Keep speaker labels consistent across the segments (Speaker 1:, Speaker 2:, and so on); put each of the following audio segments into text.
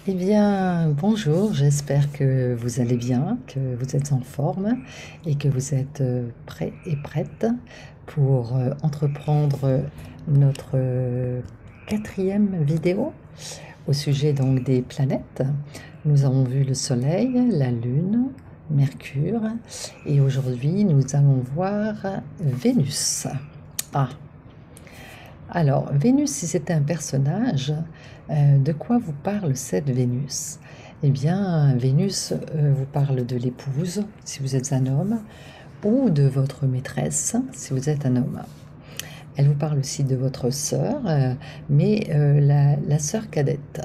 Speaker 1: Eh bien, bonjour, j'espère que vous allez bien, que vous êtes en forme et que vous êtes prêts et prêtes pour entreprendre notre quatrième vidéo au sujet donc des planètes. Nous avons vu le Soleil, la Lune, Mercure et aujourd'hui nous allons voir Vénus. Ah, alors, Vénus, si c'était un personnage, de quoi vous parle cette Vénus? Eh bien, Vénus vous parle de l'épouse, si vous êtes un homme, ou de votre maîtresse, si vous êtes un homme. Elle vous parle aussi de votre sœur, mais la sœur cadette.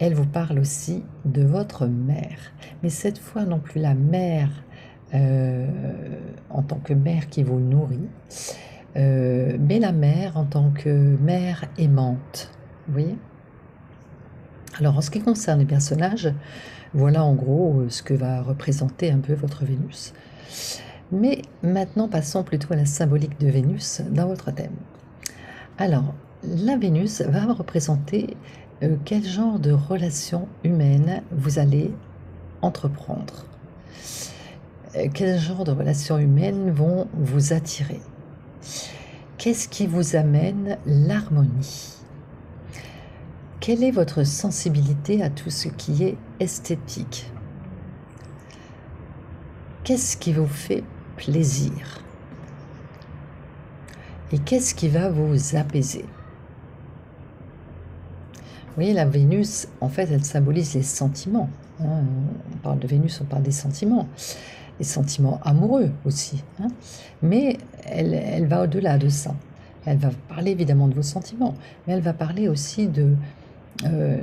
Speaker 1: Elle vous parle aussi de votre mère, mais cette fois non plus la mère euh, en tant que mère qui vous nourrit, mais la mère en tant que mère aimante. Vous voyez? Alors, en ce qui concerne les personnages, voilà en gros ce que va représenter un peu votre Vénus. Mais maintenant, passons plutôt à la symbolique de Vénus dans votre thème. Alors, la Vénus va représenter quel genre de relation humaine vous allez entreprendre. Quel genre de relations humaines vont vous attirer? Qu'est-ce qui vous amène l'harmonie? Quelle est votre sensibilité à tout ce qui est esthétique? Qu'est-ce qui vous fait plaisir? Et qu'est-ce qui va vous apaiser? Vous voyez, la Vénus, en fait, elle symbolise les sentiments. Hein. On parle de Vénus, on parle des sentiments. Les sentiments amoureux aussi. Hein. Mais elle va au-delà de ça. Elle va parler évidemment de vos sentiments, mais elle va parler aussi euh,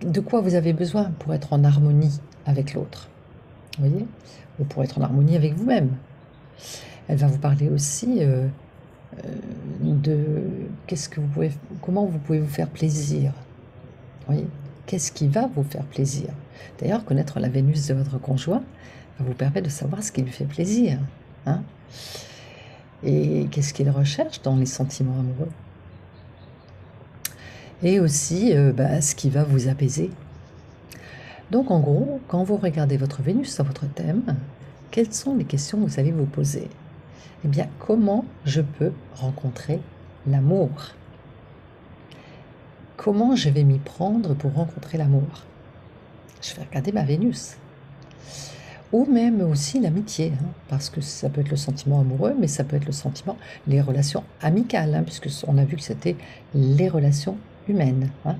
Speaker 1: de quoi vous avez besoin pour être en harmonie avec l'autre. Vous voyez? Ou pour être en harmonie avec vous-même. Elle va vous parler aussi de comment vous pouvez vous faire plaisir. Vous voyez? Qu'est-ce qui va vous faire plaisir? D'ailleurs, connaître la Vénus de votre conjoint va vous permettre de savoir ce qui lui fait plaisir. Hein? Et qu'est-ce qu'il recherche dans les sentiments amoureux? Et aussi ce qui va vous apaiser. Donc en gros, quand vous regardez votre Vénus dans votre thème, quelles sont les questions que vous allez vous poser? Eh bien, comment je peux rencontrer l'amour? Comment je vais m'y prendre pour rencontrer l'amour? Je vais regarder ma Vénus. Ou même aussi l'amitié, hein, parce que ça peut être le sentiment amoureux, mais ça peut être le sentiment, les relations amicales, hein, puisque on a vu que c'était les relations humaines. Hein.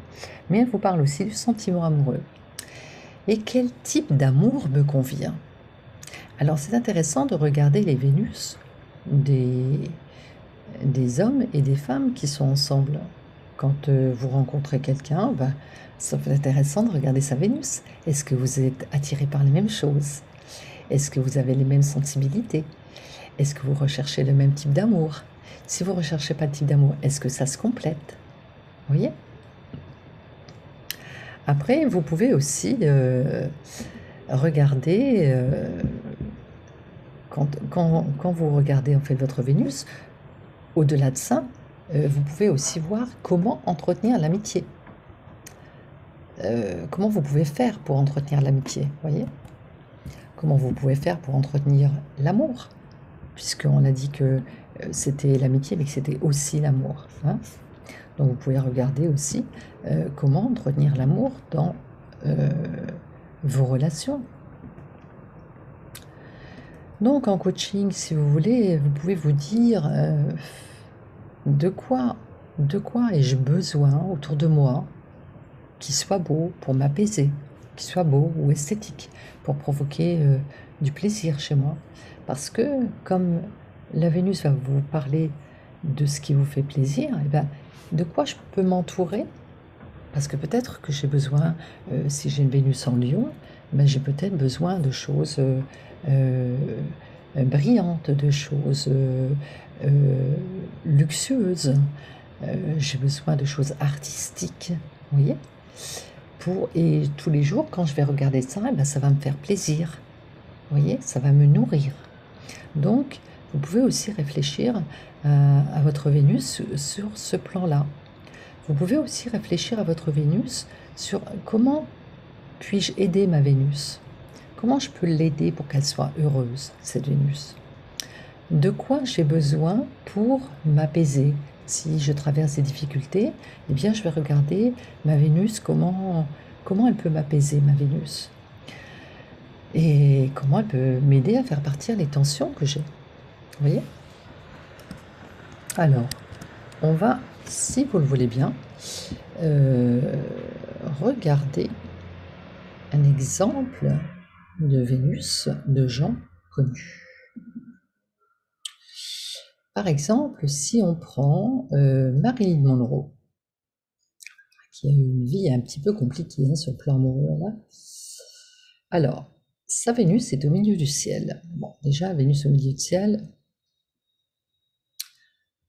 Speaker 1: Mais elle vous parle aussi du sentiment amoureux. Et quel type d'amour me convient? Alors c'est intéressant de regarder les Vénus des hommes et des femmes qui sont ensemble. Quand vous rencontrez quelqu'un, ça peut être intéressant de regarder sa Vénus. Est-ce que vous êtes attiré par les mêmes choses? Est-ce que vous avez les mêmes sensibilités? Est-ce que vous recherchez le même type d'amour? Si vous ne recherchez pas le type d'amour, est-ce que ça se complète? Vous voyez? Après, vous pouvez aussi regarder, quand vous regardez en fait votre Vénus, au-delà de ça, vous pouvez aussi voir comment entretenir l'amitié. Comment vous pouvez faire pour entretenir l'amitié, voyez? Comment vous pouvez faire pour entretenir l'amour, puisqu'on a dit que c'était l'amitié, mais que c'était aussi l'amour. Hein. Donc vous pouvez regarder aussi comment entretenir l'amour dans vos relations. Donc en coaching, si vous voulez, vous pouvez vous dire de quoi ai-je besoin autour de moi qui soit beau pour m'apaiser, qui soit beau ou esthétique pour provoquer du plaisir chez moi. Parce que comme la Vénus va vous parler de ce qui vous fait plaisir, et ben, de quoi je peux m'entourer? Parce que peut-être que j'ai besoin, si j'ai une Vénus en Lion, ben j'ai peut-être besoin de choses brillantes, de choses luxueuses. J'ai besoin de choses artistiques, vous voyez? Et tous les jours, quand je vais regarder ça, eh ben, ça va me faire plaisir. Vous voyez? Ça va me nourrir. Donc, vous pouvez aussi réfléchir à votre Vénus sur ce plan-là. Vous pouvez aussi réfléchir à votre Vénus sur comment puis-je aider ma Vénus? Comment je peux l'aider pour qu'elle soit heureuse, cette Vénus? De quoi j'ai besoin pour m'apaiser? Si je traverse des difficultés, eh bien, je vais regarder ma Vénus, comment elle peut m'apaiser, ma Vénus? Et comment elle peut m'aider à faire partir les tensions que j'ai. Vous voyez? Alors, on va, si vous le voulez bien, regarder un exemple de Vénus de gens connus. Par exemple, si on prend Marilyn Monroe, qui a eu une vie un petit peu compliquée hein, sur le plan amoureux. Là. Alors, sa Vénus est au milieu du ciel. Bon, déjà, Vénus au milieu du ciel,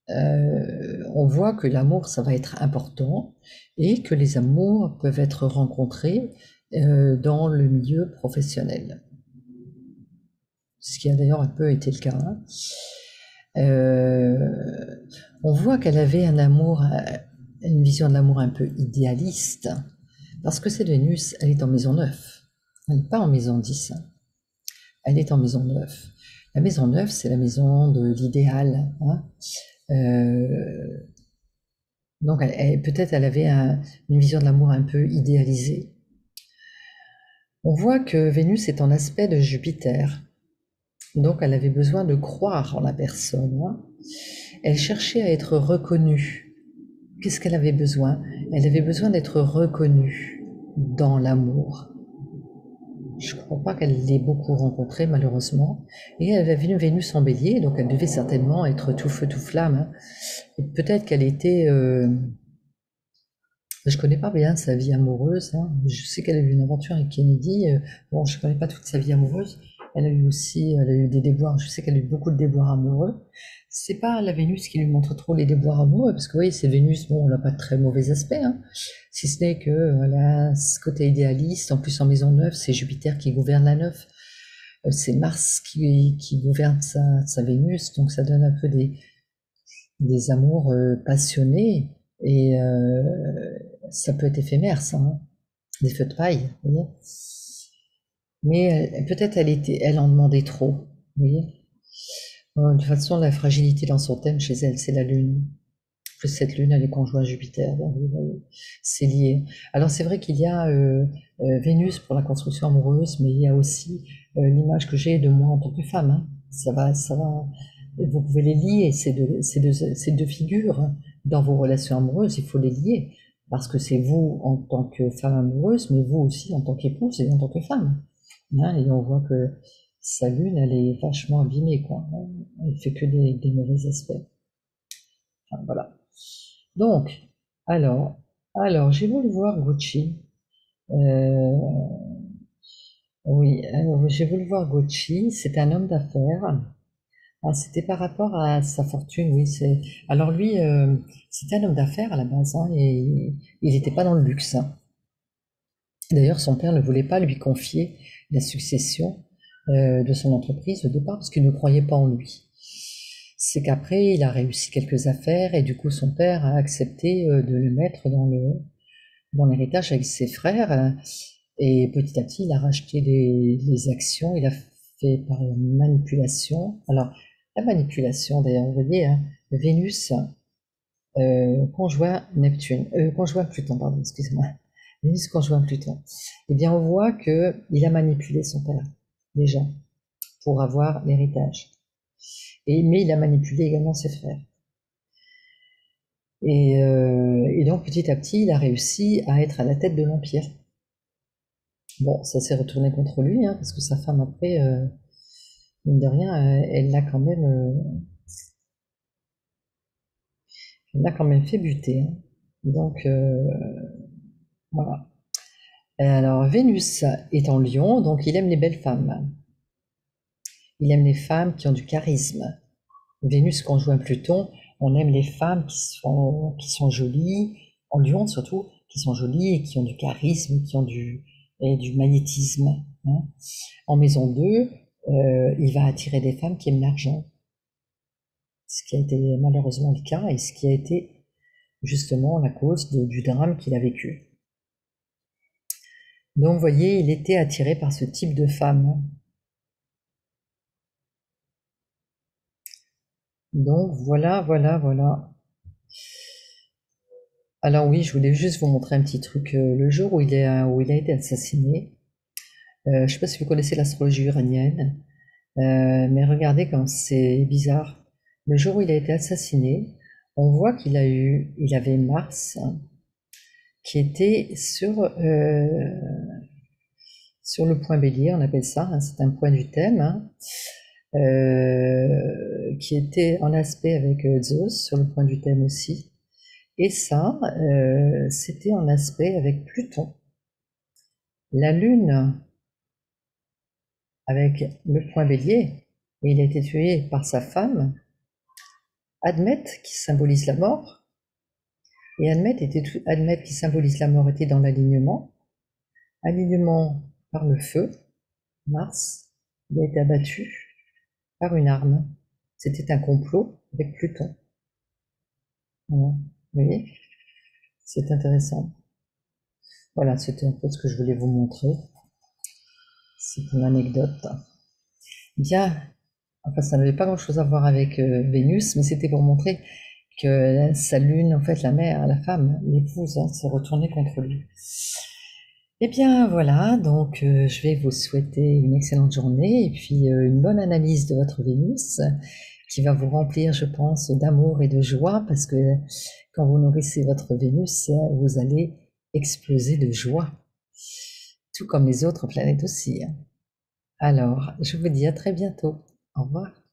Speaker 1: on voit que l'amour, ça va être important et que les amours peuvent être rencontrés dans le milieu professionnel. Ce qui a d'ailleurs un peu été le cas. Hein. On voit qu'elle avait un amour, une vision de l'amour un peu idéaliste, parce que cette Vénus, elle est en maison 9. Elle n'est pas en maison 10. Hein. Elle est en maison 9. La maison 9, c'est la maison de l'idéal. Hein. Donc, peut-être elle avait une vision de l'amour un peu idéalisée. On voit que Vénus est en aspect de Jupiter. Donc, elle avait besoin de croire en la personne. Hein. Elle cherchait à être reconnue. Qu'est-ce qu'elle avait besoin? Elle avait besoin d'être reconnue dans l'amour. Je ne crois pas qu'elle l'ait beaucoup rencontré, malheureusement. Et elle avait une Vénus en bélier, donc elle devait certainement être tout feu, tout flamme. Hein. Et peut-être qu'elle était... je ne connais pas bien sa vie amoureuse. Hein. Je sais qu'elle a eu une aventure avec Kennedy. Bon, je ne connais pas toute sa vie amoureuse. Elle a eu des déboires. Je sais qu'elle a eu beaucoup de déboires amoureux. C'est pas la Vénus qui lui montre trop les déboires amoureux, parce que oui, c'est Vénus, bon, on n'a pas de très mauvais aspects, hein, si ce n'est que voilà, ce côté idéaliste. En plus, en maison 9, c'est Jupiter qui gouverne la 9. C'est Mars qui gouverne sa Vénus, donc ça donne un peu des amours passionnés, et ça peut être éphémère, ça, hein, des feux de paille, vous voyez. Mais peut-être elle en demandait trop, vous voyez. De toute façon, la fragilité dans son thème chez elle, c'est la Lune. Plus cette Lune, elle est conjointe à Jupiter, donc c'est lié. Alors c'est vrai qu'il y a Vénus pour la construction amoureuse, mais il y a aussi l'image que j'ai de moi en tant que femme. Hein. Ça va. Vous pouvez les lier, ces deux figures, hein. Dans vos relations amoureuses, il faut les lier. Parce que c'est vous en tant que femme amoureuse, mais vous aussi en tant qu'épouse et en tant que femme. Hein, et on voit que sa lune, elle est vachement abîmée, quoi. Elle fait que des mauvais aspects. Enfin, voilà. Donc, alors, j'ai voulu voir Gucci. Oui, alors, j'ai voulu voir Gucci. C'est un homme d'affaires. Ah, c'était par rapport à sa fortune, oui. Alors lui, c'était un homme d'affaires à la base, hein, et il n'était pas dans le luxe. Hein. D'ailleurs, son père ne voulait pas lui confier la succession de son entreprise au départ parce qu'il ne croyait pas en lui. C'est qu'après, il a réussi quelques affaires et du coup, son père a accepté de le mettre dans l'héritage avec ses frères. Et petit à petit, il a racheté les actions, il a fait par manipulation. Alors, la manipulation, d'ailleurs, vous voyez, hein, Vénus conjoint Neptune, conjoint Pluton, pardon, excusez-moi. Vénus conjoint Pluton. Eh bien, on voit qu'il a manipulé son père, déjà, pour avoir l'héritage. Mais il a manipulé également ses frères. Et donc, petit à petit, il a réussi à être à la tête de l'Empire. Bon, ça s'est retourné contre lui, hein, parce que sa femme, après, mine de rien, elle l'a quand même fait buter. Hein. Donc, voilà. Alors, Vénus est en Lion, donc il aime les belles femmes. Il aime les femmes qui ont du charisme. Vénus conjoint Pluton, on aime les femmes qui sont jolies, en Lion surtout, qui sont jolies et qui ont du charisme, qui ont du magnétisme. Hein. En maison 2, il va attirer des femmes qui aiment l'argent. Ce qui a été malheureusement le cas et ce qui a été justement la cause du drame qu'il a vécu. Donc, vous voyez, il était attiré par ce type de femme. Donc, voilà, voilà, voilà. Alors oui, je voulais juste vous montrer un petit truc. Le jour où il a été assassiné, je ne sais pas si vous connaissez l'astrologie uranienne, mais regardez comme c'est bizarre. Le jour où il a été assassiné, on voit il avait Mars, hein, qui était sur le point bélier, on appelle ça, hein, c'est un point du thème, hein, qui était en aspect avec Zeus, sur le point du thème aussi. Et ça, c'était en aspect avec Pluton. La Lune, avec le point bélier, et il a été tué par sa femme, Admet, qui symbolise la mort, et Admet qui symbolise la mort, était dans l'alignement. Alignement par le feu, Mars, il a été abattu par une arme. C'était un complot avec Pluton. Voilà. Vous voyez, c'est intéressant. Voilà, c'était un peu ce que je voulais vous montrer. C'est une anecdote. Bien, enfin, ça n'avait pas grand-chose à voir avec Vénus, mais c'était pour montrer que sa lune, en fait, la mère, la femme, l'épouse, hein, s'est retournée contre lui. Eh bien, voilà, donc je vais vous souhaiter une excellente journée et puis une bonne analyse de votre Vénus qui va vous remplir, je pense, d'amour et de joie parce que quand vous nourrissez votre Vénus, vous allez exploser de joie, tout comme les autres planètes aussi, hein. Alors, je vous dis à très bientôt. Au revoir.